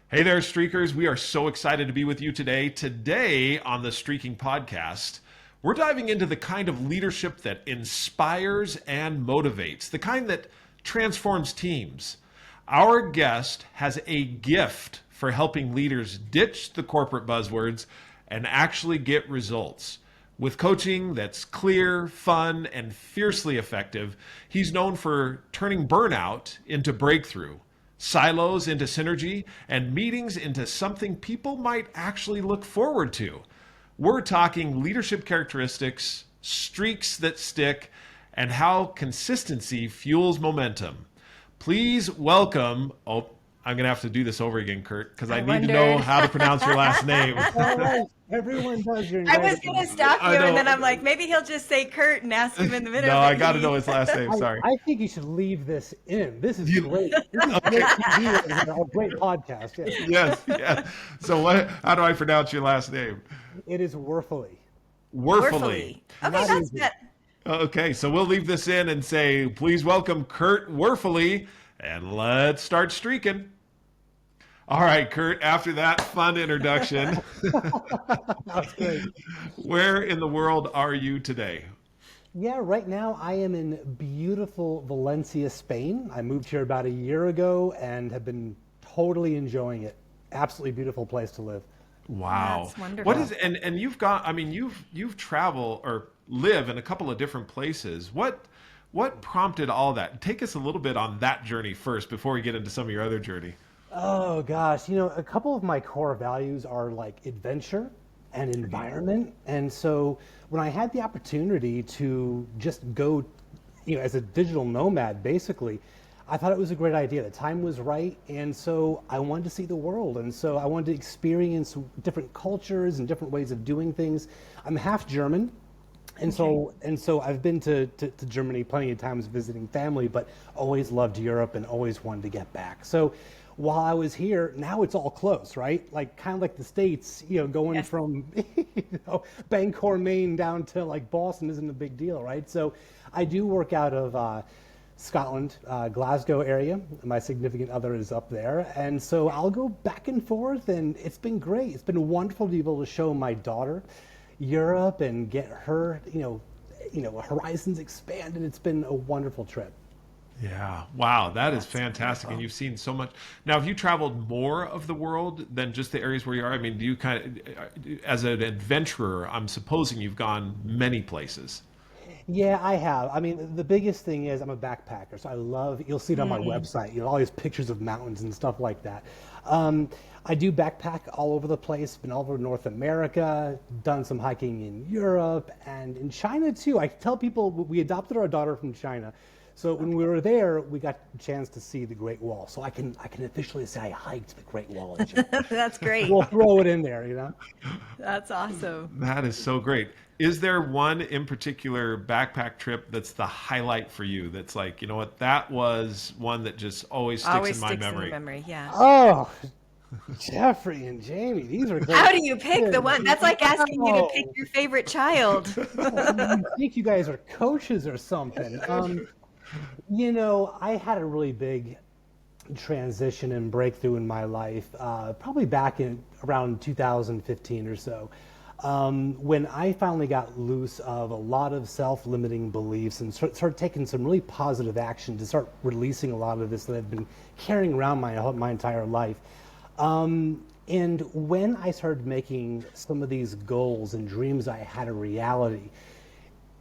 Hey there, Streakers. We are so excited to be with you today. Today on the Streaking Podcast, we're diving into the kind of leadership that inspires and motivates, the kind that transforms teams. Our guest has a gift for helping leaders ditch the corporate buzzwords and actually get results. With coaching that's clear, fun, and fiercely effective, he's known for turning burnout into breakthrough, silos into synergy, and meetings into something people might actually look forward to. We're talking leadership characteristics, streaks that stick, and how consistency fuels momentum. Please welcome. Oh, I'm going to have to do this over again, Kurt, because I need to know how to pronounce your last name. All right. Everyone does your I was going to stop you, I know. and then I'm like, maybe he'll just say Kurt and ask him in the middle. No, I got to know his last name. Sorry. I think you should leave this in. This is great. This is great TV, a great podcast. Yes, yes. So how do I pronounce your last name? It is Wuerfele. Wuerfele. Okay, that's it. Okay, so we'll leave this in and say, please welcome Kurt Wuerfele, and let's start streaking. All right, Kurt, after that fun introduction, That's great. where in the world are you today? Yeah, right now I am in beautiful Valencia, Spain. I moved here about a year ago and have been totally enjoying it. Absolutely beautiful place to live. Wow. That's wonderful. What is and you've got, I mean, you've traveled or live in a couple of different places. What prompted all that? Take us a little bit on that journey first before we get into some of your other journey. Oh gosh, a couple of my core values are like adventure and environment. And so when I had the opportunity to just go, as a digital nomad, basically, I thought it was a great idea. The time was right. And so I wanted to see the world. And so I wanted to experience different cultures and different ways of doing things. I'm half German. And so I've been to Germany plenty of times visiting family, but always loved Europe and always wanted to get back. So while I was here, now it's all close, right? Like kind of like the States, going Yes. from Bangor, Maine down to like Boston isn't a big deal, right? So I do work out of Scotland, Glasgow area. My significant other is up there. And so I'll go back and forth, and it's been great. It's been wonderful to be able to show my daughter Europe and get her, horizons expanded. It's been a wonderful trip. Yeah. Wow. That is fantastic. And you've seen so much. Now, have you traveled more of the world than just the areas where you are? I mean, do you kind of, as an adventurer, I'm supposing you've gone many places. Yeah, I have. I mean, the biggest thing is I'm a backpacker, so you'll see it on my website, all these pictures of mountains and stuff like that. I do backpack all over the place, been all over North America, done some hiking in Europe and in China too. I tell people we adopted our daughter from China. So when we were there, we got a chance to see the Great Wall. So I can officially say I hiked the Great Wall in China. That's great. We'll throw it in there, That's awesome. That is so great. Is there one in particular backpack trip that's the highlight for you? That's like, you know what, that was one that just always sticks Always in my sticks in memory. the memory, yeah. Oh, Jeffrey and Jamie, these are great. How do you pick the one? That's like asking you to Wow. pick your favorite child. I think you guys are coaches or something. I had a really big transition and breakthrough in my life, probably back in around 2015 or so, when I finally got loose of a lot of self-limiting beliefs and started taking some really positive action to start releasing a lot of this that I've been carrying around my entire life. And when I started making some of these goals and dreams I had a reality,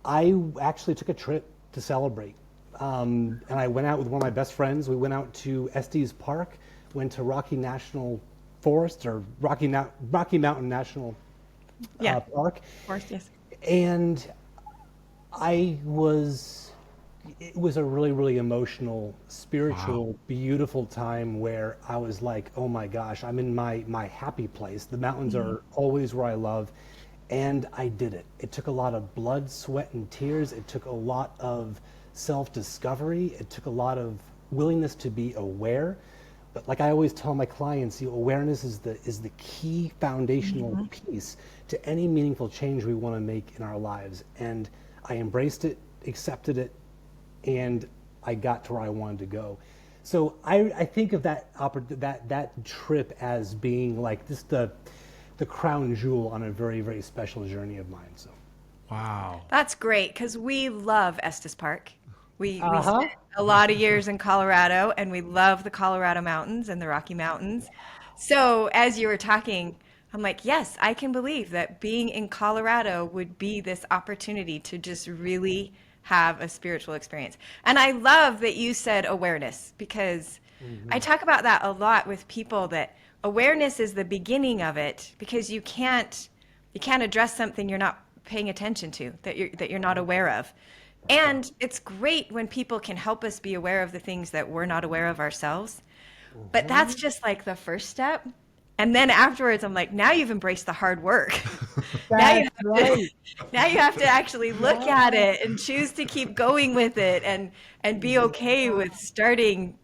I actually took a trip to celebrate. And I went out with one of my best friends. We went out to Estes Park, went to Rocky National Forest or Rocky Mountain National Park. Of course, yes. And it was a really, really emotional, spiritual, beautiful time where I was like, oh my gosh, I'm in my happy place. The mountains are always where I love. And I did it. It took a lot of blood, sweat, and tears. It took a lot of self-discovery. It took a lot of willingness to be aware. But like I always tell my clients, awareness is the key foundational piece to any meaningful change we want to make in our lives. And I embraced it, accepted it, and I got to where I wanted to go. So I think of that trip as being like just the crown jewel on a very, very special journey of mine. So. Wow. That's great because we love Estes Park. We Uh-huh. spent a lot of years in Colorado and we love the Colorado Mountains and the Rocky Mountains. So as you were talking, I'm like, yes, I can believe that being in Colorado would be this opportunity to just really have a spiritual experience. And I love that you said awareness because I talk about that a lot with people that awareness is the beginning of it because you can't address something you're not paying attention to, that you're not aware of. And it's great when people can help us be aware of the things that we're not aware of ourselves. But that's just like the first step. And then afterwards, I'm like, now you've embraced the hard work. That's right. Now you have to actually look at it and choose to keep going with it and be okay with starting.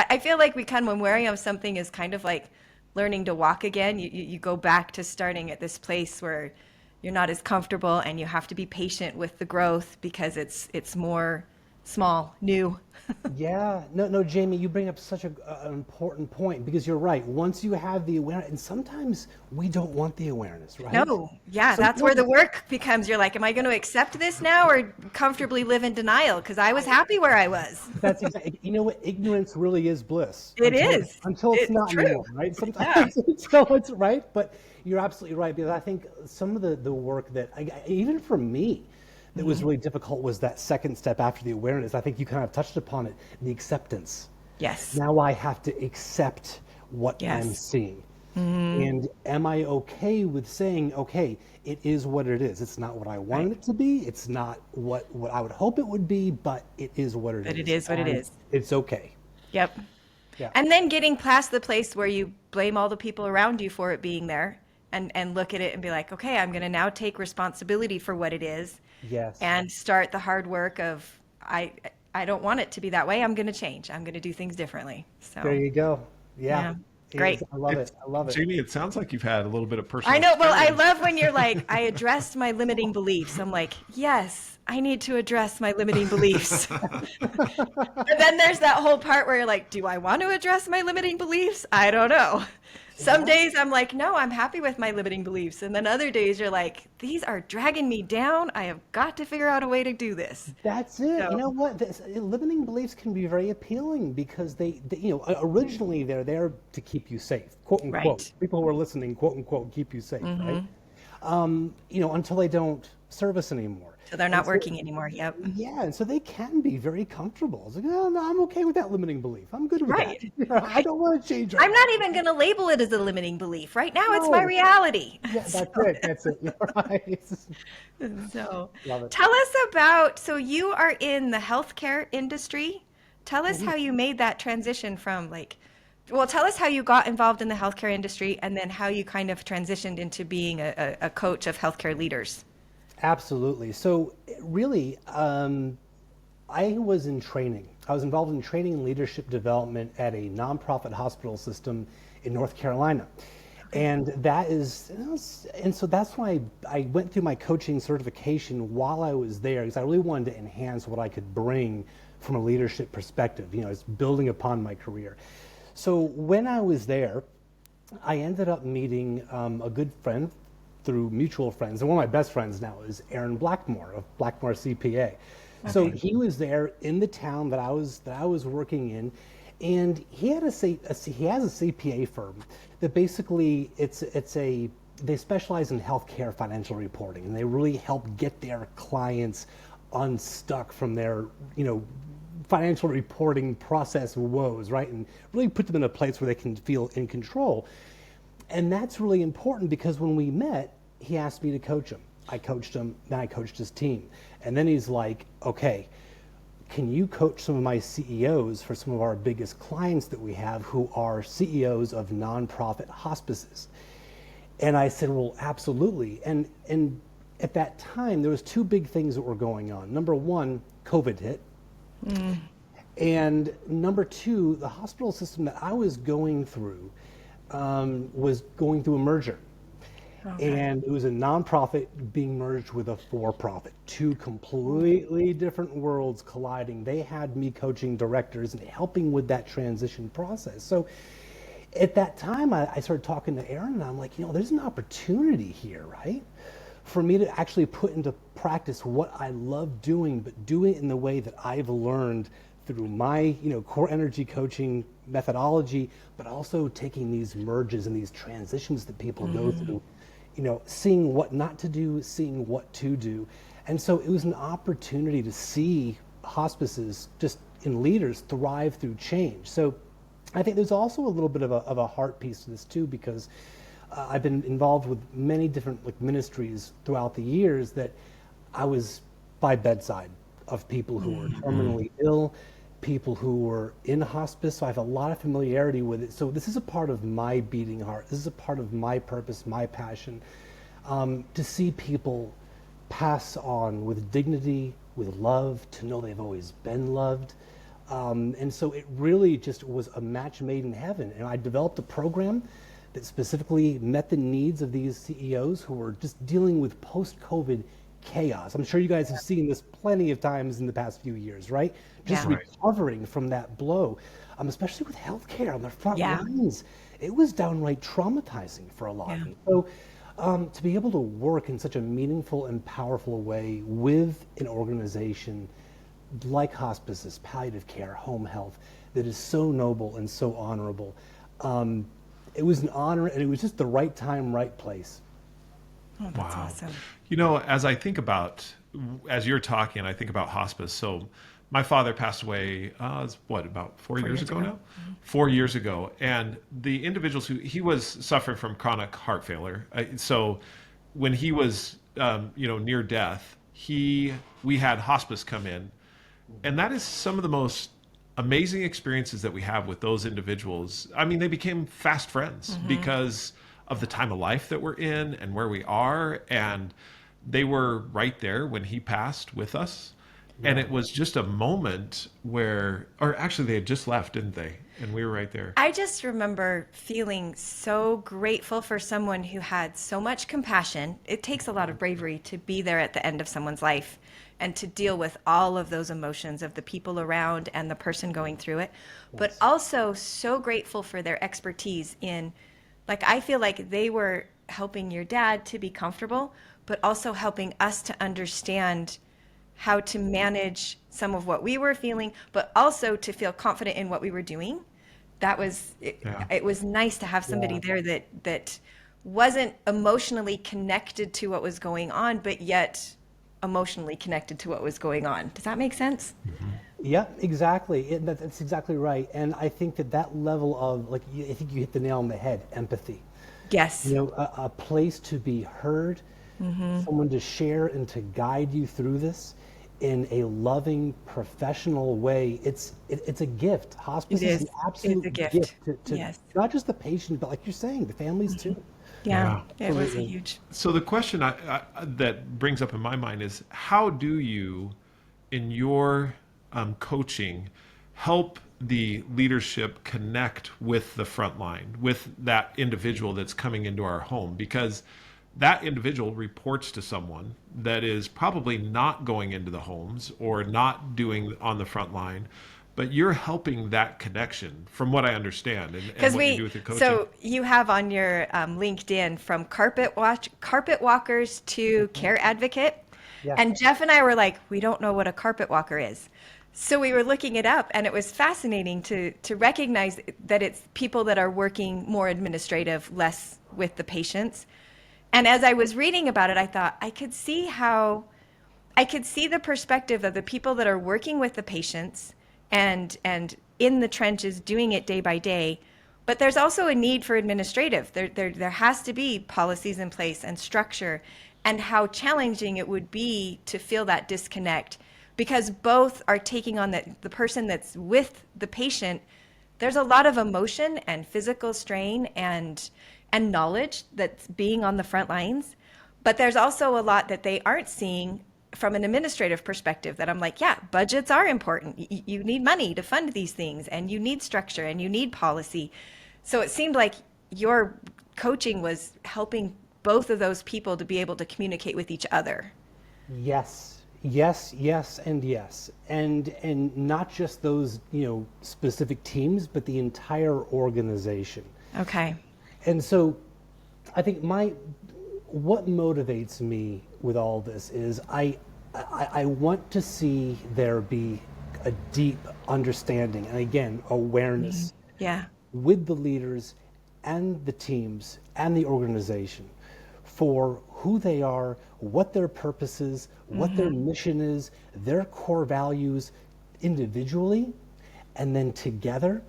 I feel like we kind of, when wearing of something is kind of like learning to walk again. You go back to starting at this place where you're not as comfortable and you have to be patient with the growth because it's more small, new. Yeah, no, Jamie, you bring up such an important point because you're right. Once you have the awareness, and sometimes we don't want the awareness, right? No, yeah, that's where the work becomes. You're like, am I going to accept this now or comfortably live in denial? Because I was happy where I was. That's exactly. You know what? Ignorance really is bliss. It is. Until it's not true. anymore, right? Sometimes until it's right. But you're absolutely right because I think some of the work that even for me. That was really difficult was that second step after the awareness. I think you kind of touched upon it, the acceptance. Yes. Now I have to accept what I'm seeing. And am I okay with saying, okay, it is what it is. It's not what I wanted it to be. It's not what I would hope it would be, but it is what it is. But it is what it is. It's okay. Yep. Yeah. And then getting past the place where you blame all the people around you for it being there and look at it and be like, okay, I'm going to now take responsibility for what it is. Yes. And start the hard work of I don't want it to be that way. I'm going to change. I'm going to do things differently. So There you go. Yeah. Great. I love it. I love it. Jamie, it sounds like you've had a little bit of personal I know. Well, I experience. love when you're like, I addressed my limiting beliefs. I'm like, yes, I need to address my limiting beliefs. But then there's that whole part where you're like, do I want to address my limiting beliefs? I don't know. Some days I'm like, no, I'm happy with my limiting beliefs. And then other days you're like, these are dragging me down. I have got to figure out a way to do this. That's it. So- You know what? Limiting beliefs can be very appealing because they originally they're there to keep you safe, quote unquote. Right. People who are listening, quote unquote, keep you safe, right? Until they don't serve us anymore. So they're not working anymore. Yep. Yeah, and so they can be very comfortable. It's like, oh, no, I'm okay with that limiting belief. I'm good with Right. that. I don't want to change. I'm not even going to label it as a limiting belief. Right now, it's my No. reality. Yeah, that's it. That's it. You're right. So Love it. tell us about, so you are in the healthcare industry. Tell us how you made that transition from tell us how you got involved in the healthcare industry and then how you kind of transitioned into being a coach of healthcare leaders. Absolutely. So really, I was in training. I was involved in training and leadership development at a nonprofit hospital system in North Carolina. And so that's why I went through my coaching certification while I was there because I really wanted to enhance what I could bring from a leadership perspective. It's building upon my career. So when I was there, I ended up meeting a good friend through mutual friends. And one of my best friends now is Aaron Blackmore of Blackmore CPA. So he was there in the town that I was working in, and he has a CPA firm that basically they specialize in healthcare financial reporting, and they really help get their clients unstuck from their financial reporting process woes, right, and really put them in a place where they can feel in control. And that's really important because when we met, he asked me to coach him. I coached him, then I coached his team. And then he's like, okay, can you coach some of my CEOs for some of our biggest clients that we have who are CEOs of nonprofit hospices? And I said, well, absolutely. And at that time, there was two big things that were going on. Number one, COVID hit. And number two, the hospital system that I was going through was going through a merger. Okay. And it was a nonprofit being merged with a for-profit. Two completely different worlds colliding. They had me coaching directors and helping with that transition process. So at that time, I started talking to Aaron, and I'm like, there's an opportunity here, right? For me to actually put into practice what I love doing, but do it in the way that I've learned through my, core energy coaching methodology, but also taking these merges and these transitions that people go through, seeing what not to do, seeing what to do. And so it was an opportunity to see hospices just in leaders thrive through change. So I think there's also a little bit of a heart piece to this too, because I've been involved with many different ministries throughout the years that I was by bedside of people who were terminally ill, people who were in hospice. So I have a lot of familiarity with it. So this is a part of my beating heart. This is a part of my purpose, my passion, to see people pass on with dignity, with love, to know they've always been loved. And so it really just was a match made in heaven. And I developed a program that specifically met the needs of these CEOs who were just dealing with post-COVID chaos. I'm sure you guys have seen this plenty of times in the past few years, right? Just Yeah. recovering from that blow, especially with healthcare on the front Yeah. lines. It was downright traumatizing for a lot of them. So to be able to work in such a meaningful and powerful way with an organization like hospices, palliative care, home health, that is so noble and so honorable. It was an honor, and it was just the right time, right place. Oh, that's awesome. As I think about, as you're talking, I think about hospice. So my father passed away, about 4 years ago now? 4 years ago. And the individuals he was suffering from chronic heart failure. So when he was, near death, we had hospice come in. And that is some of the most amazing experiences that we have with those individuals. I mean, they became fast friends because of the time of life that we're in and where we are. And they were right there when he passed with us. Yeah. And it was just a moment or actually they had just left, didn't they? And we were right there. I just remember feeling so grateful for someone who had so much compassion. It takes a lot of bravery to be there at the end of someone's life and to deal with all of those emotions of the people around and the person going through it, but also so grateful for their expertise in, I feel like they were helping your dad to be comfortable, but also helping us to understand how to manage some of what we were feeling, but also to feel confident in what we were doing. It was nice to have somebody there that wasn't emotionally connected to what was going on, but yet emotionally connected to what was going on. Does that make sense? Yeah, exactly. That's exactly right. And I think that level of, I think you hit the nail on the head, empathy. Yes. A place to be heard, someone to share and to guide you through this in a loving, professional way. It's a gift. Hospice is an absolute gift to not just the patient, but like you're saying, the families too. Yeah, it was a huge. So the question that brings up in my mind is, how do you, in your coaching, help the leadership connect with the front line, with that individual that's coming into our home? Because that individual reports to someone that is probably not going into the homes or not doing on the front line, but you're helping that connection, from what I understand, and what you do with your coaching. So you have on your LinkedIn from carpet walkers to care advocate. Yeah. And Jeff and I were like, we don't know what a carpet walker is. So we were looking it up, and it was fascinating to recognize that it's people that are working more administrative, less with the patients. And as I was reading about it, I thought I could see the perspective of the people that are working with the patients and in the trenches doing it day by day. But there's also a need for administrative. There has to be policies in place and structure, and how challenging it would be to feel that disconnect, because both are taking on the person that's with the patient. There's a lot of emotion and physical strain and knowledge that's being on the front lines, but there's also a lot that they aren't seeing from an administrative perspective, that I'm like, yeah, budgets are important. You need money to fund these things, and you need structure, and you need policy. So it seemed like your coaching was helping both of those people to be able to communicate with each other. Yes, yes, yes, and yes. And not just those, specific teams, but the entire organization. Okay. And so I think what motivates me with all this is I want to see there be a deep understanding and, again, awareness Yeah. with the leaders and the teams and the organization for who they are, what their purpose is, what their mission is, their core values individually, and then together.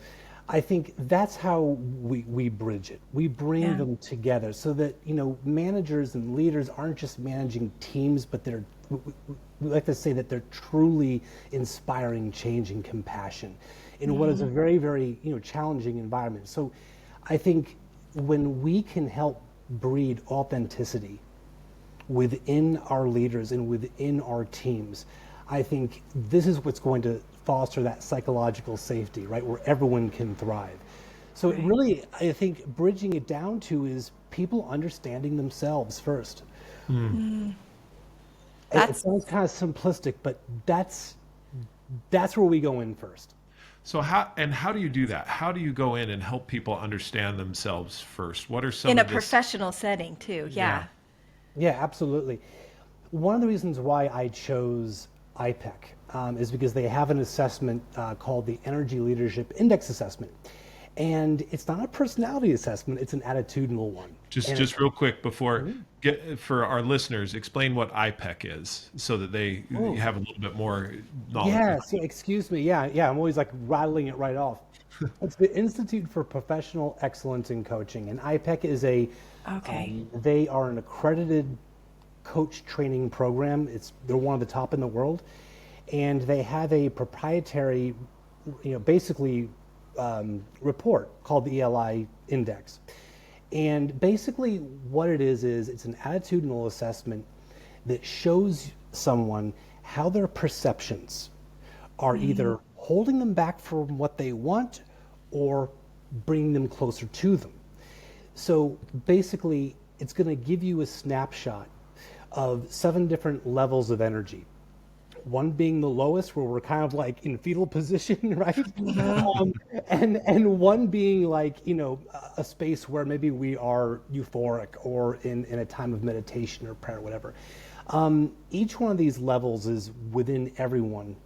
I think that's how we bridge it. We bring them together so that, managers and leaders aren't just managing teams, but we like to say that they're truly inspiring change and compassion in what is a very, very, challenging environment. So I think when we can help breed authenticity within our leaders and within our teams, I think this is what's going to foster that psychological safety, right, where everyone can thrive. So it really, I think, bridging it down to is people understanding themselves first. It sounds kind of simplistic, but that's where we go in first. So how do you do that? How do you go in and help people understand themselves first? What are some In a of this? professional setting too. Yeah. Yeah, absolutely. One of the reasons why I chose IPEC is because they have an assessment called the Energy Leadership Index Assessment. And it's not a personality assessment, it's an attitudinal one. Just real quick before, for our listeners, explain what IPEC is so that they have a little bit more knowledge. Yeah, so excuse me. Yeah, I'm always like rattling it right off. It's the Institute for Professional Excellence in Coaching, and IPEC is they are an accredited coach training program. They're one of the top in the world, and they have a proprietary, basically report called the ELI Index. And basically what it is it's an attitudinal assessment that shows someone how their perceptions are either holding them back from what they want or bringing them closer to them. So basically it's going to give you a snapshot of 7 different levels of energy. One being the lowest, where we're kind of like in fetal position, right? And one being like, a space where maybe we are euphoric or in a time of meditation or prayer or whatever. Each one of these levels is within everyone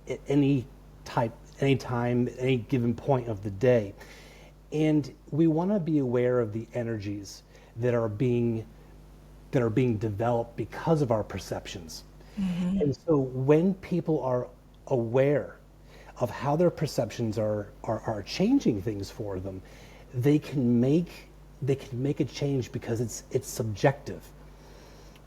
at any time, any given point of the day. And we want to be aware of the energies that are being developed because of our perceptions. And so when people are aware of how their perceptions are changing things for them, they can make a change because it's subjective,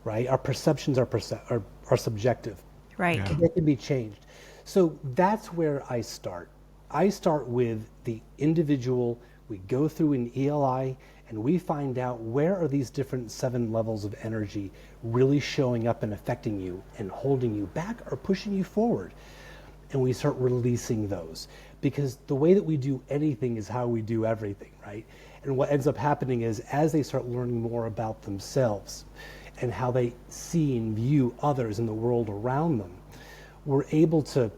right? Our perceptions are subjective. Right. Yeah. They can be changed. So that's where I start. I start with the individual. We go through an ELI and we find out where are these different 7 levels of energy really showing up and affecting you and holding you back or pushing you forward. And we start releasing those, because the way that we do anything is how we do everything, right? And what ends up happening is as they start learning more about themselves and how they see and view others in the world around them, we're able to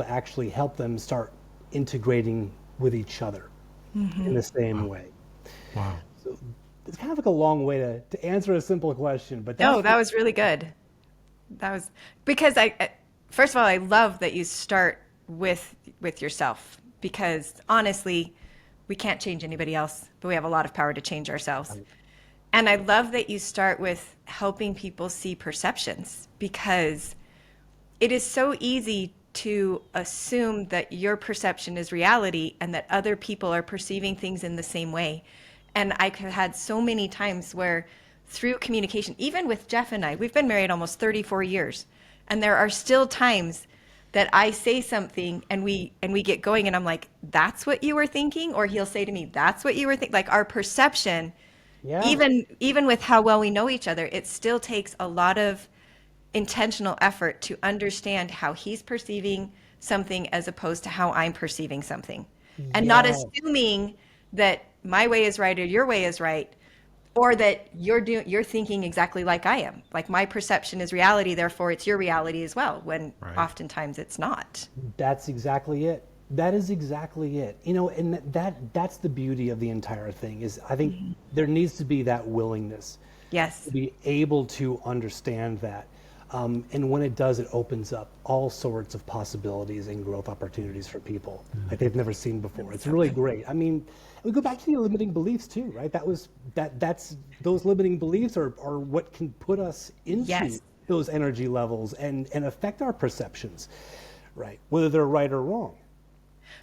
actually help them start integrating with each other in the same way. Wow. So it's kind of like a long way to answer a simple question, but No, that was really good. That was because first of all, I love that you start with yourself, because honestly, we can't change anybody else, but we have a lot of power to change ourselves. And I love that you start with helping people see perceptions, because it is so easy to assume that your perception is reality and that other people are perceiving things in the same way. And I've had so many times where through communication, even with Jeff and I, we've been married almost 34 years. And there are still times that I say something and we get going and I'm like, that's what you were thinking? Or he'll say to me, that's what you were thinking? Like our perception, even with how well we know each other, it still takes a lot of intentional effort to understand how he's perceiving something as opposed to how I'm perceiving something. And not assuming that my way is right or your way is right, Or that you're thinking exactly like I am. Like my perception is reality, therefore it's your reality as well, when Right. oftentimes it's not. That's exactly it. That is exactly it. You know, and that's the beauty of the entire thing is I think there needs to be that willingness Yes. to be able to understand that. And when it does, it opens up all sorts of possibilities and growth opportunities for people like they've never seen before. It's really great. I mean, we go back to the limiting beliefs too, right? That's those limiting beliefs are what can put us into Yes. those energy levels and affect our perceptions, right? Whether they're right or wrong.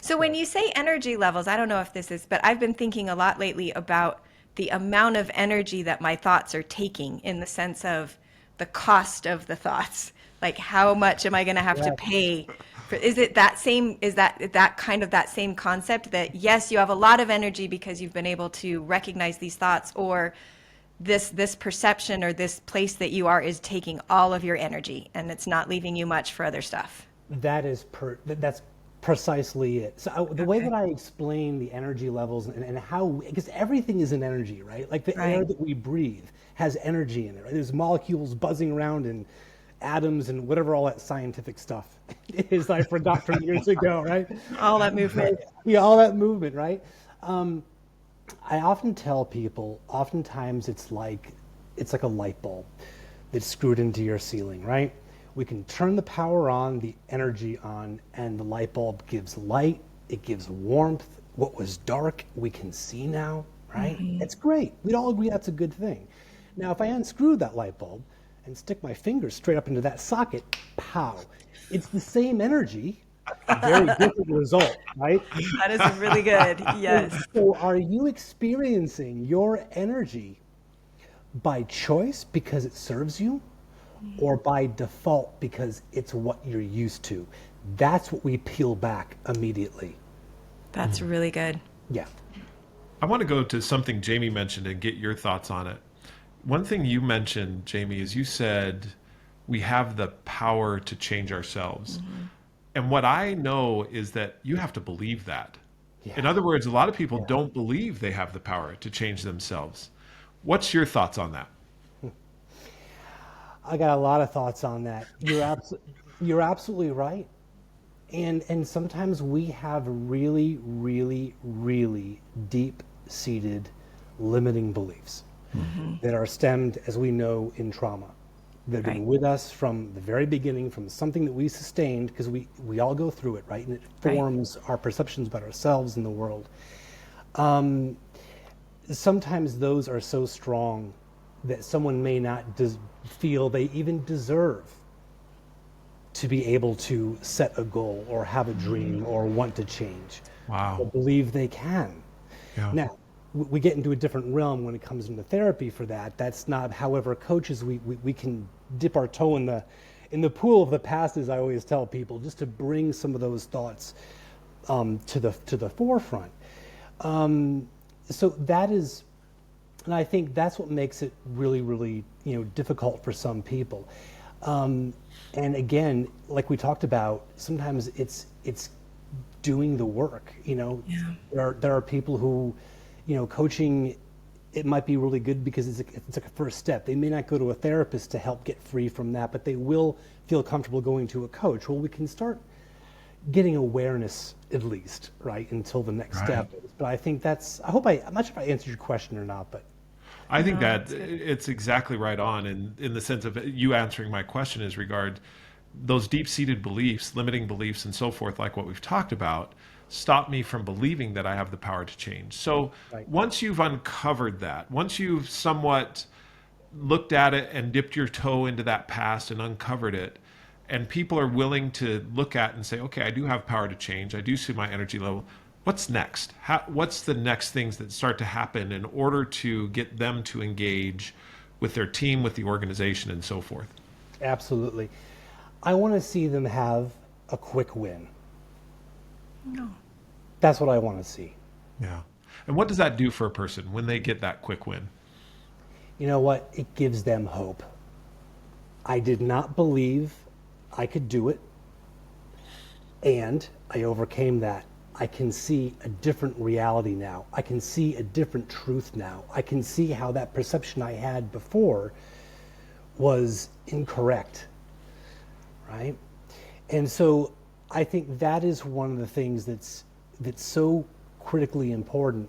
So when you say energy levels, I don't know if this is, but I've been thinking a lot lately about the amount of energy that my thoughts are taking in the sense of the cost of the thoughts. Like how much am I going to have to Yeah. pay for, is it that same, is that kind of that same concept that yes, you have a lot of energy because you've been able to recognize these thoughts, or this perception or this place that you are is taking all of your energy and it's not leaving you much for other stuff. That's precisely it. So the way Okay. that I explain the energy levels and how, because everything is an energy, right? Like the air Right. that we breathe has energy in it, right? There's molecules buzzing around and atoms and whatever all that scientific stuff is I forgot from years ago, right? All that movement. Yeah, all that movement, right? I often tell people, oftentimes it's like a light bulb that's screwed into your ceiling, right? We can turn the power on, the energy on, and the light bulb gives light, it gives warmth. What was dark, we can see now, right? It's great. We'd all agree that's a good thing. Now, if I unscrew that light bulb and stick my finger straight up into that socket, pow, it's the same energy, very different result, right? That is really good. Yes. So are you experiencing your energy by choice because it serves you, or by default because it's what you're used to? That's what we peel back immediately. That's really good. Yeah. I want to go to something Jamie mentioned and get your thoughts on it. One thing you mentioned, Jamie, is you said we have the power to change ourselves. And what I know is that you have to believe that. Yeah. In other words, a lot of people don't believe they have the power to change themselves. What's your thoughts on that? I got a lot of thoughts on that. You're absolutely right. And sometimes we have really, really, really deep-seated limiting beliefs that are stemmed, as we know, in trauma. They've been Right. with us from the very beginning, from something that we sustained, because we all go through it, right? And it Right. forms our perceptions about ourselves and the world. Sometimes those are so strong that someone may not feel they even deserve to be able to set a goal or have a dream or want to change Wow. or believe they can. Yeah. Now, we get into a different realm when it comes into therapy for that. That's not, however, coaches, we can dip our toe in the pool of the past, as I always tell people, just to bring some of those thoughts to the forefront. So that is, and I think that's what makes it really, really, difficult for some people. And again, like we talked about, sometimes it's doing the work. Yeah. There are people who, coaching, it might be really good because it's like a first step. They may not go to a therapist to help get free from that, but they will feel comfortable going to a coach. Well, we can start getting awareness at least, right, until the next Right. step. But I think I'm not sure if I answered your question or not, but I think No, that that's good. it's exactly right on in the sense of you answering my question is regard those deep-seated beliefs, limiting beliefs and so forth, like what we've talked about, stop me from believing that I have the power to change. So Right. once you've uncovered that, once you've somewhat looked at it and dipped your toe into that past and uncovered it, and people are willing to look at and say, okay, I do have power to change. I do see my energy level. What's next? What's the next things that start to happen in order to get them to engage with their team, with the organization, and so forth? absolutely. I want to see them have a quick win. No. That's what I want to see. Yeah. And what does that do for a person when they get that quick win? You know what? It gives them hope. I did not believe I could do it, and I overcame that. I can see a different reality now. I can see a different truth now. I can see how that perception I had before was incorrect, right? And so I think that is one of the things that's so critically important,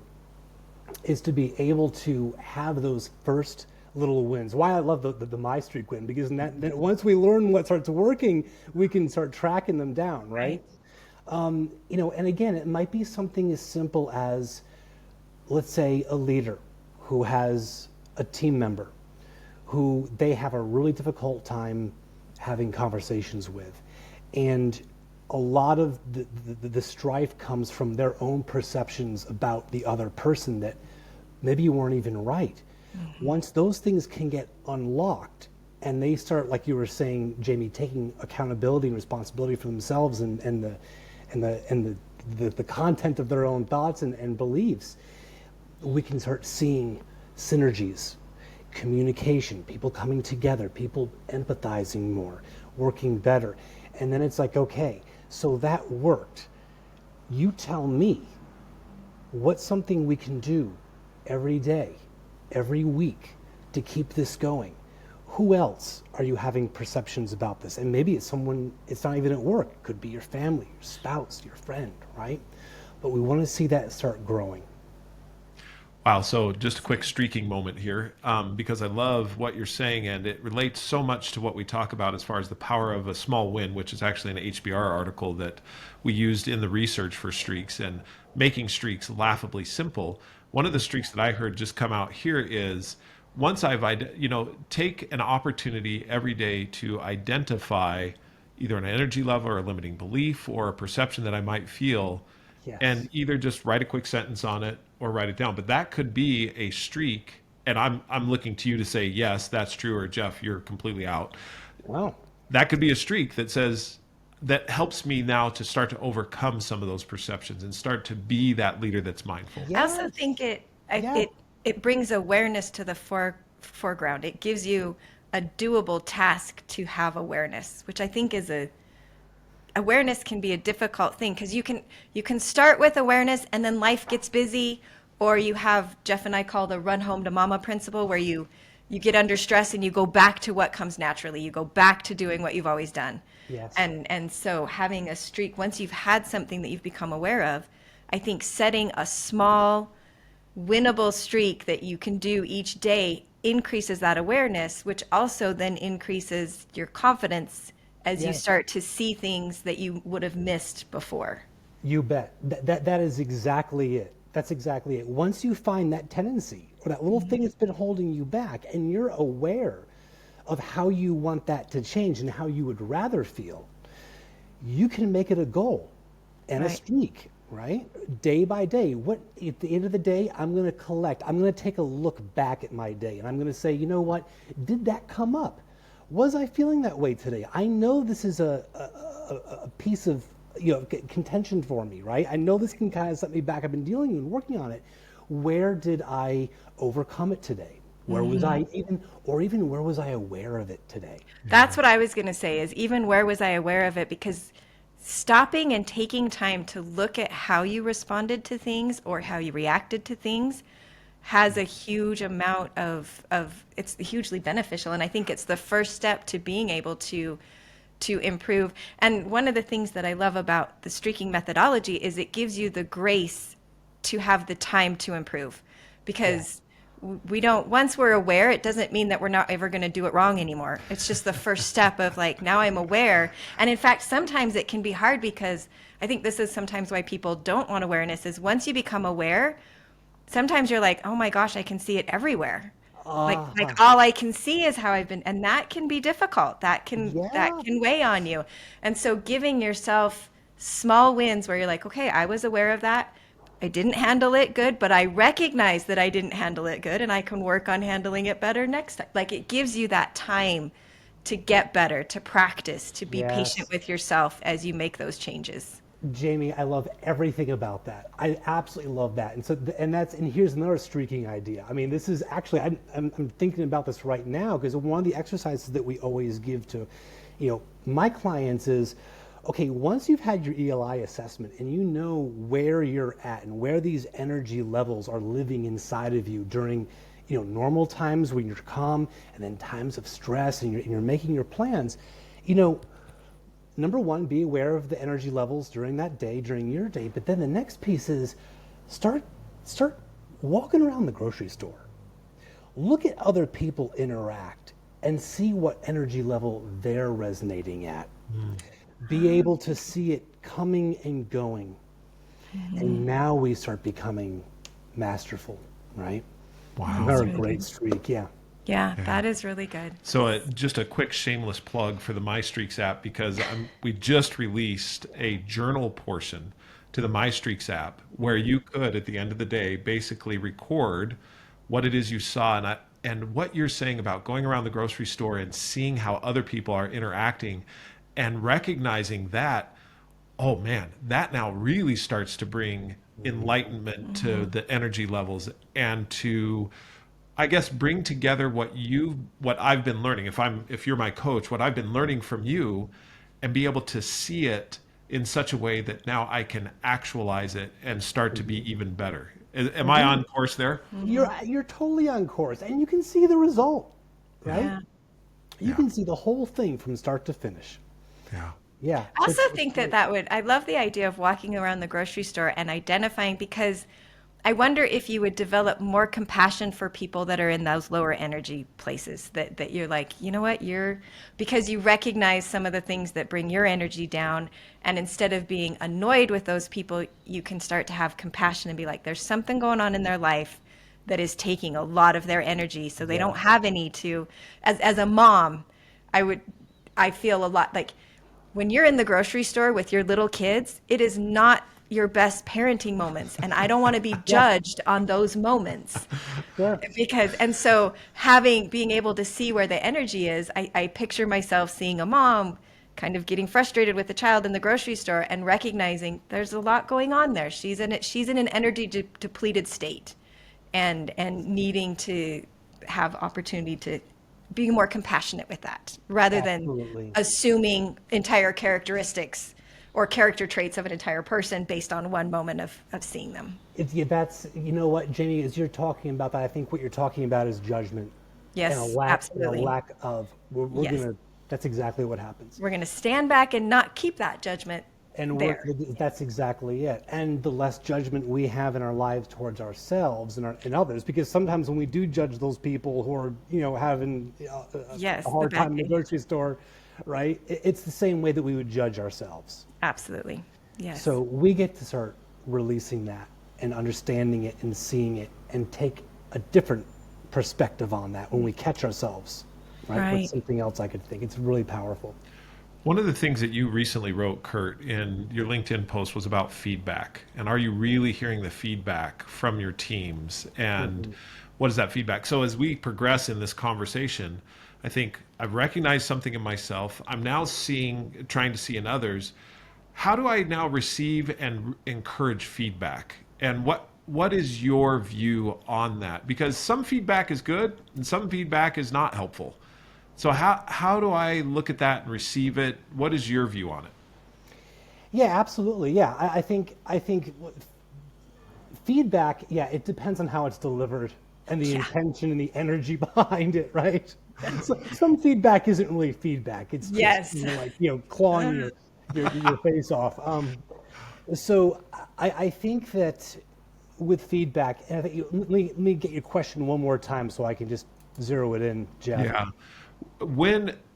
is to be able to have those first little wins. Why I love the My Streak win, because that once we learn what starts working, we can start tracking them down, right? And again, it might be something as simple as, let's say, a leader who has a team member who they have a really difficult time having conversations with. And a lot of the strife comes from their own perceptions about the other person that maybe you weren't even right. Mm-hmm. Once those things can get unlocked and they start, like you were saying, Jamie, taking accountability and responsibility for themselves and the content of their own thoughts and beliefs, we can start seeing synergies, communication, people coming together, people empathizing more, working better. And then it's like, okay, so that worked. You tell me what's something we can do every day, every week to keep this going. Who else are you having perceptions about this? And maybe it's someone, it's not even at work. It could be your family, your spouse, your friend, right? But we want to see that start growing. Wow, so just a quick streaking moment here, because I love what you're saying, and it relates so much to what we talk about as far as the power of a small win, which is actually an HBR article that we used in the research for streaks and making streaks laughably simple. One of the streaks that I heard just come out here is, once take an opportunity every day to identify either an energy level or a limiting belief or a perception that I might feel, Yes. and either just write a quick sentence on it or write it down. But that could be a streak, and I'm looking to you to say, yes, that's true, or Jeff, you're completely out. Wow. That could be a streak that says, that helps me now to start to overcome some of those perceptions and start to be that leader that's mindful. I also think it brings awareness to the foreground. It gives you a doable task to have awareness, which I think is awareness can be a difficult thing, because you can start with awareness and then life gets busy, or you have, Jeff and I call the run home to mama principle, where you get under stress and you go back to what comes naturally. You go back to doing what you've always done. Yes. And so having a streak, once you've had something that you've become aware of, I think setting a small winnable streak that you can do each day increases that awareness, which also then increases your confidence as you start to see things that you would have missed before. You bet. That is exactly it. That's exactly it. Once you find that tendency or that little thing that's been holding you back, and you're aware of how you want that to change and how you would rather feel, you can make it a goal and a streak, right? Day by day. What at the end of the day, I'm going to take a look back at my day, and I'm going to say, you know what? Did that come up? Was I feeling that way today? I know this is a piece of contention for me, right? I know this can kind of set me back. I've been dealing and working on it. Where did I overcome it today? Where was I even where was I aware of it today? That's what I was going to say, is even where was I aware of it? Because stopping and taking time to look at how you responded to things or how you reacted to things has a huge amount of it's hugely beneficial. And I think it's the first step to being able to improve. And one of the things that I love about the streaking methodology is it gives you the grace to have the time to improve, because we don't, once we're aware, it doesn't mean that we're not ever going to do it wrong anymore. It's just the first step of like, now I'm aware. And in fact, sometimes it can be hard, because I think this is sometimes why people don't want awareness, is once you become aware, sometimes you're like, oh my gosh, I can see it everywhere. Like all I can see is how I've been, and that can be difficult. That can weigh on you. And so giving yourself small wins where you're like, okay, I was aware of that. I didn't handle it good, but I recognize that I didn't handle it good, and I can work on handling it better next time. Like, it gives you that time to get better, to practice, to be patient with yourself as you make those changes. Jamie, I love everything about that. I absolutely love that. And so, and here's another streaking idea. I mean, this is actually, I'm thinking about this right now, because one of the exercises that we always give to, my clients is, okay, once you've had your ELI assessment and you know where you're at and where these energy levels are living inside of you during, normal times when you're calm and then times of stress and you're making your plans, number one, be aware of the energy levels during that day, during your day. But then the next piece is start walking around the grocery store. Look at other people interact and see what energy level they're resonating at. Be able to see it coming and going. And now we start becoming masterful, right? Wow. We're a great streak, yeah. Yeah, that is really good. So just a quick shameless plug for the MyStreaks app, because we just released a journal portion to the MyStreaks app where you could, at the end of the day, basically record what it is you saw and what you're saying about going around the grocery store and seeing how other people are interacting and recognizing that, oh man, that now really starts to bring enlightenment to the energy levels and to, I guess, bring together what I've been learning. If you're my coach, what I've been learning from you, and be able to see it in such a way that now I can actualize it and start to be even better. Am I on course there? You're totally on course, and you can see the result, right? Yeah. You can see the whole thing from start to finish. Yeah. Yeah. I also think I love the idea of walking around the grocery store and identifying, because I wonder if you would develop more compassion for people that are in those lower energy places, that you're like, you know what, because you recognize some of the things that bring your energy down. And instead of being annoyed with those people, you can start to have compassion and be like, there's something going on in their life that is taking a lot of their energy. So they don't have any as a mom, I feel a lot like when you're in the grocery store with your little kids, it is not your best parenting moments, and I don't want to be judged on those moments. So being able to see where the energy is, I picture myself seeing a mom kind of getting frustrated with the child in the grocery store and recognizing there's a lot going on there. She's in an energy depleted state, and needing to have opportunity to be more compassionate with that, rather than assuming entire characteristics or character traits of an entire person based on one moment of seeing them. That's, you know what, Jamie, as you're talking about that, I think what you're talking about is judgment. Yes, absolutely. And a lack of, that's exactly what happens. We're going to stand back and not keep that judgment And that's exactly it. And the less judgment we have in our lives towards ourselves and others, because sometimes when we do judge those people who are, having a hard time in the grocery store, right? It's the same way that we would judge ourselves. Absolutely. Yes. So we get to start releasing that and understanding it and seeing it and take a different perspective on that when we catch ourselves, right? With something else I could think. It's really powerful. One of the things that you recently wrote, Kurt, in your LinkedIn post was about feedback. And are you really hearing the feedback from your teams? And what is that feedback? So as we progress in this conversation, I think I've recognized something in myself. I'm now trying to see in others. How do I now receive and encourage feedback? And what is your view on that? Because some feedback is good and some feedback is not helpful. So how do I look at that and receive it? What is your view on it? Yeah, absolutely. Yeah, I think feedback, it depends on how it's delivered and the intention and the energy behind it, right? So, some feedback isn't really feedback. It's just clawing your face off. So I think that with feedback, and I think let me get your question one more time so I can just zero it in, Jeff. Yeah.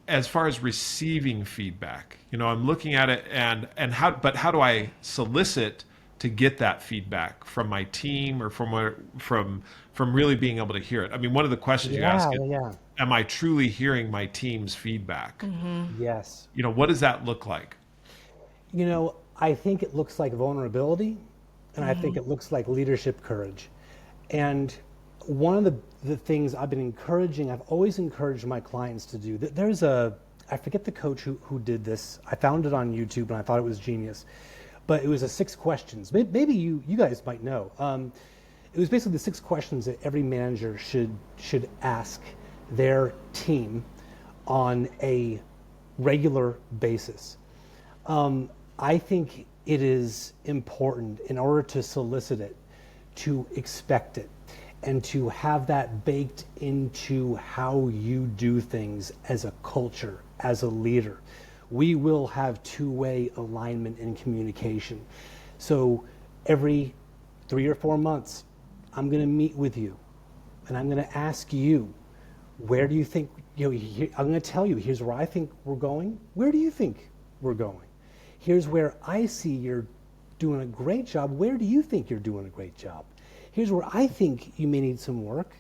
As far as receiving feedback, I'm looking at it and how do I solicit to get that feedback from my team or from really being able to hear it? I mean, one of the questions you ask is, am I truly hearing my team's feedback? Mm-hmm. Yes. What does that look like? I think it looks like vulnerability, and I think it looks like leadership courage. And one of the things I've always encouraged my clients to do, I forget the coach who did this. I found it on YouTube and I thought it was genius, but it was 6 questions. Maybe you guys might know. It was basically the 6 questions that every manager should ask their team on a regular basis. I think it is important, in order to solicit it, to expect it and to have that baked into how you do things as a culture, as a leader. We will have two-way alignment and communication. So every 3 or 4 months, I'm going to meet with you and I'm going to ask you, where do you think, I'm going to tell you, here's where I think we're going. Where do you think we're going? Here's where I see you're doing a great job. Where do you think you're doing a great job? Here's where I think you may need some work.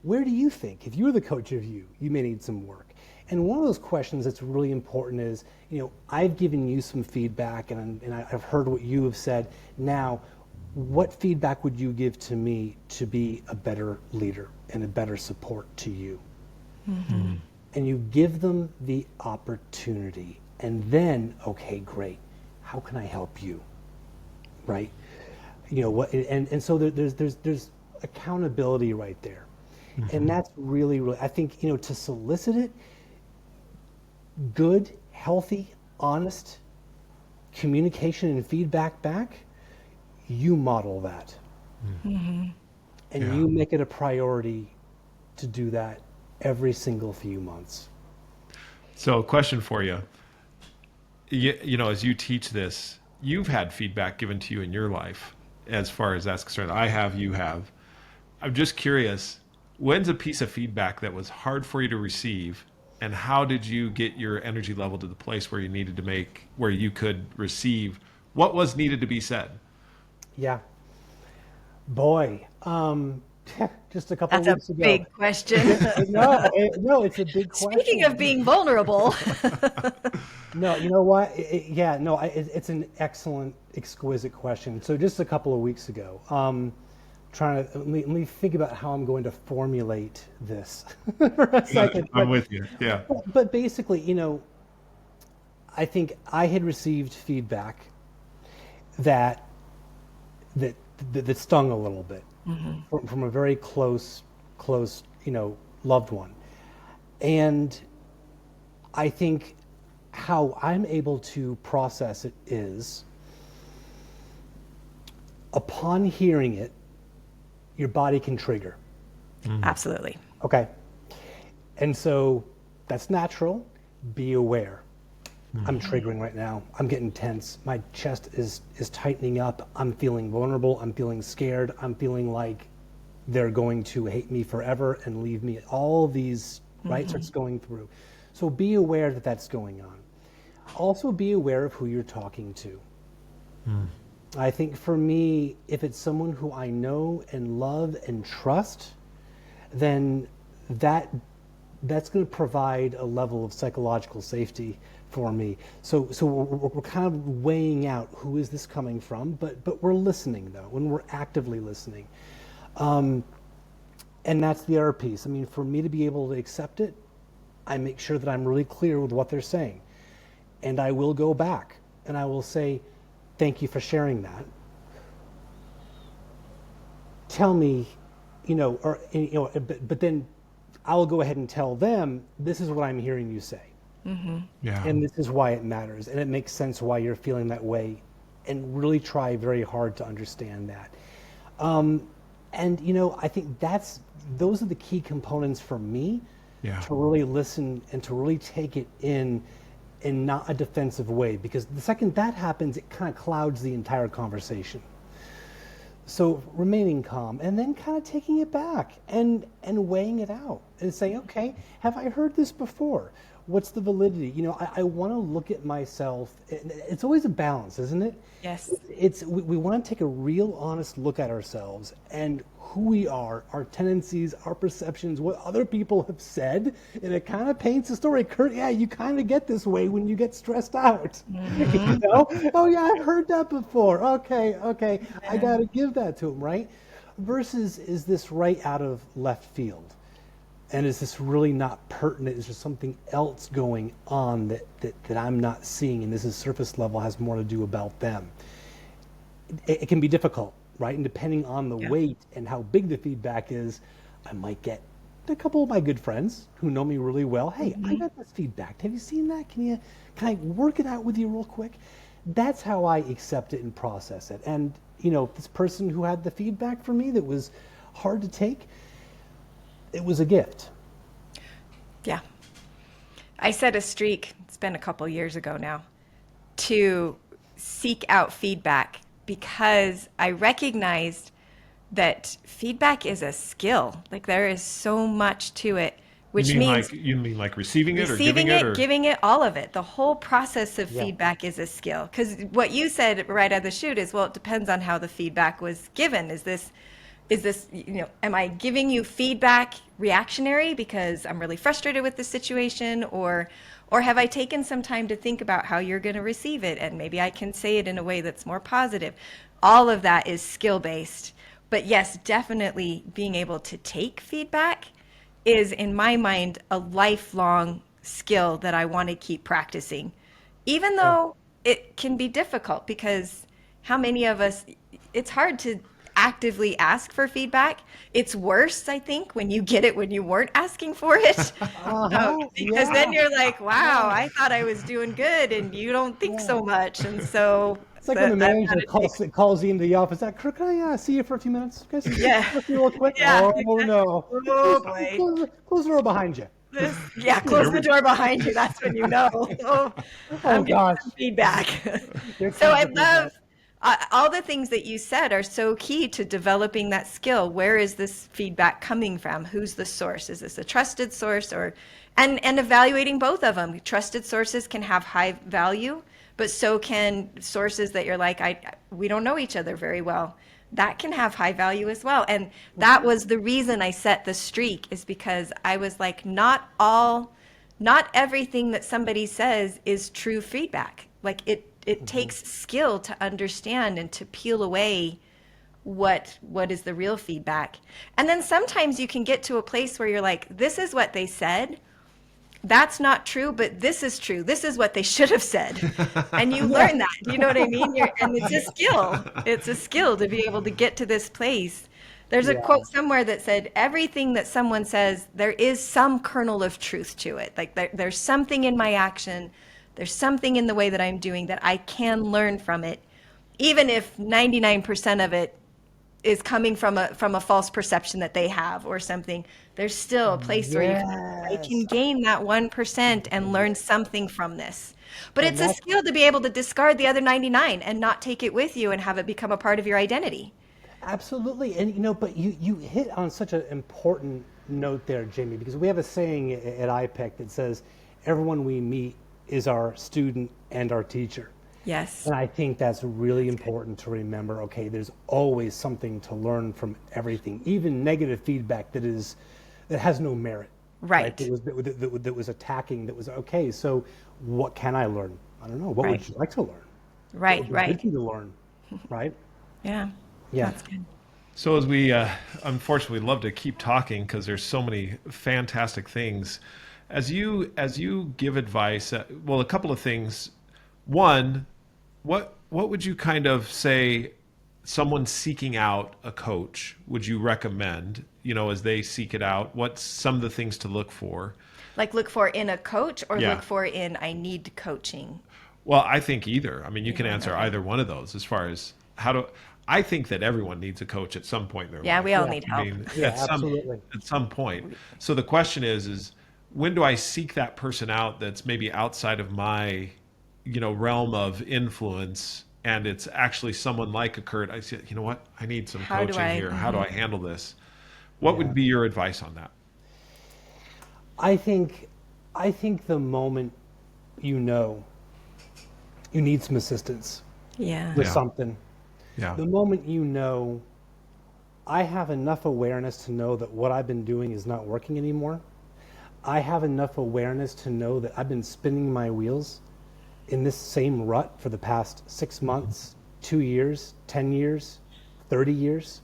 Where do you think, if you're the coach of you may need some work? And one of those questions that's really important is, I've given you some feedback and I've heard what you have said. Now, what feedback would you give to me to be a better leader and a better support to you? Mm-hmm. And you give them the opportunity. And then, okay, great. How can I help you? Right? And so there's accountability right there. Mm-hmm. And that's really, I think, to solicit it, good, healthy, honest communication and feedback back, you model that. Mm-hmm. And you make it a priority to do that every single few months. So, a question for you. As you teach this, you've had feedback given to you in your life, as far as that's concerned. I have, you have. I'm just curious, when's a piece of feedback that was hard for you to receive, and how did you get your energy level to the place where where you could receive what was needed to be said? Yeah. Boy, just a couple of weeks ago. That's a big question. No, it's a big question. Speaking of being vulnerable. No, you know what? It's an excellent, exquisite question. So just a couple of weeks ago, let me think about how I'm going to formulate this for a second. I'm with you. Yeah. But basically, I think I had received feedback that stung a little bit, mm-hmm. from a very close, loved one. And I think how I'm able to process it is, upon hearing it, your body can trigger. Mm-hmm. Absolutely. Okay. And so that's natural. Be aware. Mm-hmm. I'm triggering right now. I'm getting tense. My chest is tightening up. I'm feeling vulnerable. I'm feeling scared. I'm feeling like they're going to hate me forever and leave me. All these, mm-hmm. right, starts going through. So be aware that that's going on. Also be aware of who you're talking to. Mm. I think for me, if it's someone who I know and love and trust, then that's going to provide a level of psychological safety for me. So we're kind of weighing out, who is this coming from, but we're listening though, and we're actively listening. And that's the other piece. I mean, for me to be able to accept it, I make sure that I'm really clear with what they're saying. And I will go back and I will say, thank you for sharing that. Tell me, but then I'll go ahead and tell them, this is what I'm hearing you say. Mm-hmm. Yeah. And this is why it matters. And it makes sense why you're feeling that way. And really try very hard to understand that. I think those are the key components for me, to really listen and to really take it in not a defensive way, because the second that happens, it kind of clouds the entire conversation. So remaining calm and then kind of taking it back and weighing it out and saying, okay, have I heard this before? What's the validity? I want to look at myself. It's always a balance, isn't it? Yes. We want to take a real honest look at ourselves and who we are, our tendencies, our perceptions, what other people have said, and it kind of paints a story. Kurt, yeah, you kind of get this way when you get stressed out. Mm-hmm. Oh yeah, I heard that before. Okay, yeah. I got to give that to him, right? Versus, is this right out of left field? And is this really not pertinent? Is there something else going on that I'm not seeing, and this is surface level, has more to do about them? It can be difficult, right? And depending on the weight and how big the feedback is, I might get a couple of my good friends who know me really well. Hey, I got this feedback. Have you seen that? Can I work it out with you real quick? That's how I accept it and process it. And this person who had the feedback for me that was hard to take, it was a gift. Yeah. I set a streak, it's been a couple years ago now, to seek out feedback because I recognized that feedback is a skill. Like there is so much to it, which means you mean like receiving it or receiving giving it, or giving it, all of it. The whole process of Yeah. feedback is a skill. Because what you said right out of the chute is, well, it depends on how the feedback was given. Is this, am I giving you feedback reactionary because I'm really frustrated with the situation, or have I taken some time to think about how you're going to receive it, and maybe I can say it in a way that's more positive? All of that is skill based. But yes, definitely being able to take feedback is, in my mind, a lifelong skill that I want to keep practicing, even though it can be difficult, because how many of us, it's hard to actively ask for feedback. It's worse, I think, when you get it when you weren't asking for it. Because then you're like, wow, I thought I was doing good and you don't think so much. And so It's like when a manager calls you into the office. Kurt, can I see you for a few minutes? Yeah. Just real quick. Yeah, Oh no! Oh, boy. Close the door behind you. Close the door behind you. That's when you know. Oh, I'm getting gosh. some feedback. Here So I comes the feedback. love all the things that you said are so key to developing that skill. Where is this feedback coming from? Who's the source? Is this a trusted source, and evaluating both of them? Trusted sources can have high value, but so can sources that you're like, we don't know each other very well. That can have high value as well. And that was the reason I set the streak, is because I was like, not everything that somebody says is true feedback. Like it takes skill to understand and to peel away what is the real feedback. And then sometimes you can get to a place where you're like, this is what they said. That's not true, but this is true. This is what they should have said. And you learn that. You know what I mean? And it's a skill. It's a skill to be able to get to this place. There's a quote somewhere that said, everything that someone says, there is some kernel of truth to it. Like there's something in my action. There's something in the way that I'm doing that I can learn from it, even if 99% of it is coming from a false perception that they have or something. There's still a place where I can gain that 1% and learn something from this. But it's a skill to be able to discard the other 99 and not take it with you and have it become a part of your identity. Absolutely. And but you hit on such an important note there, Jamie, because we have a saying at IPEC that says, everyone we meet is our student and our teacher. Yes. And I think that's really important to remember. Okay, there's always something to learn from everything, even negative feedback that has no merit. Right. That was attacking. That was okay. So, what can I learn? I don't know. What would you like to learn? Right. What would be good for you to learn? Right. Yeah. Yeah. That's good. So as we unfortunately love to keep talking because there's so many fantastic things. As you give advice, well, a couple of things. One, what would you kind of say someone seeking out a coach would you recommend, as they seek it out? What's some of the things to look for? Like look for in a coach, or Yeah. look for in I need coaching? Well, I think either. I mean, you can answer either one of those as far as I think that everyone needs a coach at some point in their life. Yeah, we all need help. I mean, absolutely. At some point. So the question is when do I seek that person out that's maybe outside of my, realm of influence, and it's actually someone like a Kurt? I say, you know what? I need some coaching here. How do I handle this? What would be your advice on that? I think the moment you need some assistance Yeah. with something, Yeah. the moment I have enough awareness to know that what I've been doing is not working anymore. I have enough awareness to know that I've been spinning my wheels in this same rut for the past 6 months, 2 years, 10 years, 30 years.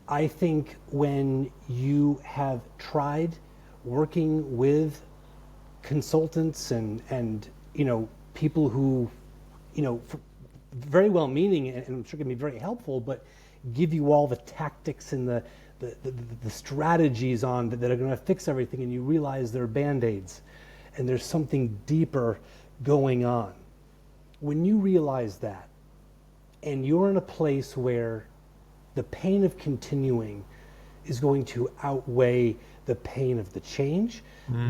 I think when you have tried working with consultants and people who, very well meaning and I'm sure can be very helpful, but give you all the tactics and the strategies on that are going to fix everything, and you realize they're band-aids and there's something deeper going on. When you realize that, and you're in a place where the pain of continuing is going to outweigh the pain of the change,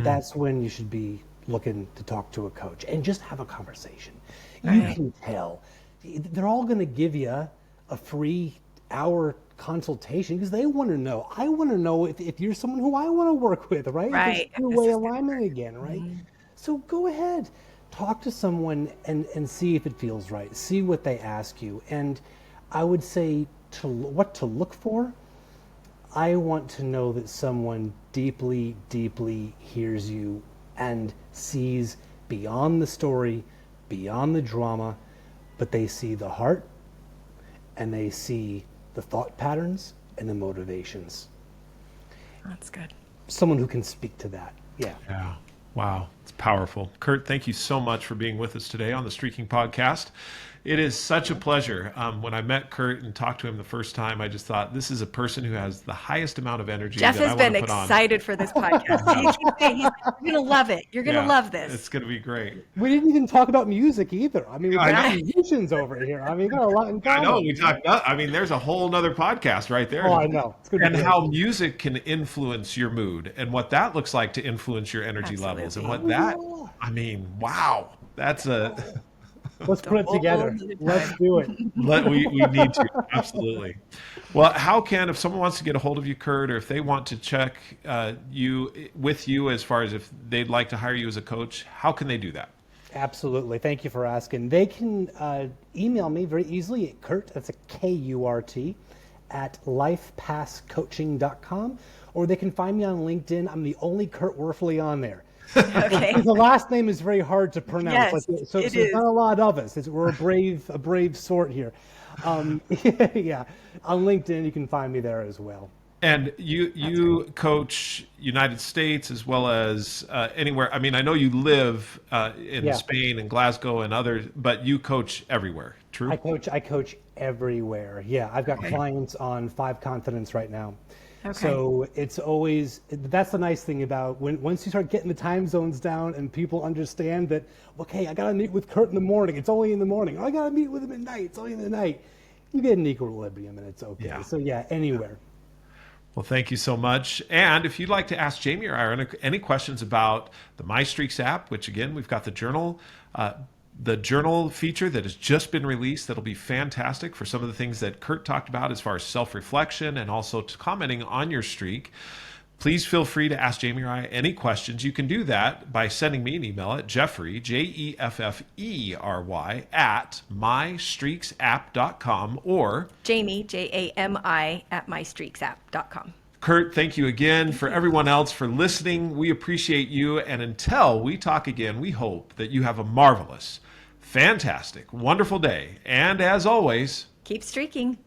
that's when you should be looking to talk to a coach and just have a conversation. You can tell. They're all going to give you a free hour consultation because they want to know. I want to know if you're someone who I want to work with, right? Right. It's two-way alignment again, right? So go ahead, talk to someone and see if it feels right. See what they ask you. And I would say what to look for. I want to know that someone deeply, deeply hears you and sees beyond the story, beyond the drama, but they see the heart and they see the thought patterns and the motivations. That's good. Someone who can speak to that. Yeah. Yeah. Wow. It's powerful. Kurt, thank you so much for being with us today on the Streaking Podcast. It is such a pleasure. When I met Kurt and talked to him the first time, I just thought this is a person who has the highest amount of energy Jeff that I has want been to put on. excited for this podcast. He's you're going to love it. You're going to love this. It's going to be great. We didn't even talk about music either. I mean, we've got musicians over here. I mean, we got a lot in common. I know. We talked. I mean, there's a whole nother podcast right there. Oh, I know. It's good and how music can influence your mood and what that looks like to influence your energy levels and what that. I mean, wow. That's a. Let's put it together. Let's do it. We need to. Absolutely. Well, how can, if someone wants to get a hold of you, Kurt, or if they want to check you as far as if they'd like to hire you as a coach, how can they do that? Absolutely. Thank you for asking. They can email me very easily at Kurt, that's a Kurt, at lifepasscoaching.com, or they can find me on LinkedIn. I'm the only Kurt Wuerfele on there. Okay. The last name is very hard to pronounce. Yes, so there's not a lot of us. We're a brave sort here. Yeah, on LinkedIn you can find me there as well. And you coach United States as well as anywhere. I mean, I know you live in Spain and Glasgow and others, but you coach everywhere. True. I coach everywhere. Yeah, I've got clients on 5 continents right now. Okay. So it's always, that's the nice thing about once you start getting the time zones down and people understand that, okay, I got to meet with Kurt in the morning. It's only in the morning. I got to meet with him at night. It's only in the night. You get an equilibrium and it's okay. Yeah. So yeah, anywhere. Well, thank you so much. And if you'd like to ask Jamie or I any questions about the My Streaks app, which again, we've got the journal feature that has just been released that'll be fantastic for some of the things that Kurt talked about as far as self-reflection and also commenting on your streak. Please feel free to ask Jamie or I any questions. You can do that by sending me an email at Jeffrey, Jeffrey, at mystreaksapp.com or Jamie, Jami, at mystreaksapp.com. Kurt, thank you again. For everyone else for listening, we appreciate you. And until we talk again, we hope that you have a marvelous, fantastic, wonderful day. And as always, Keep streaking.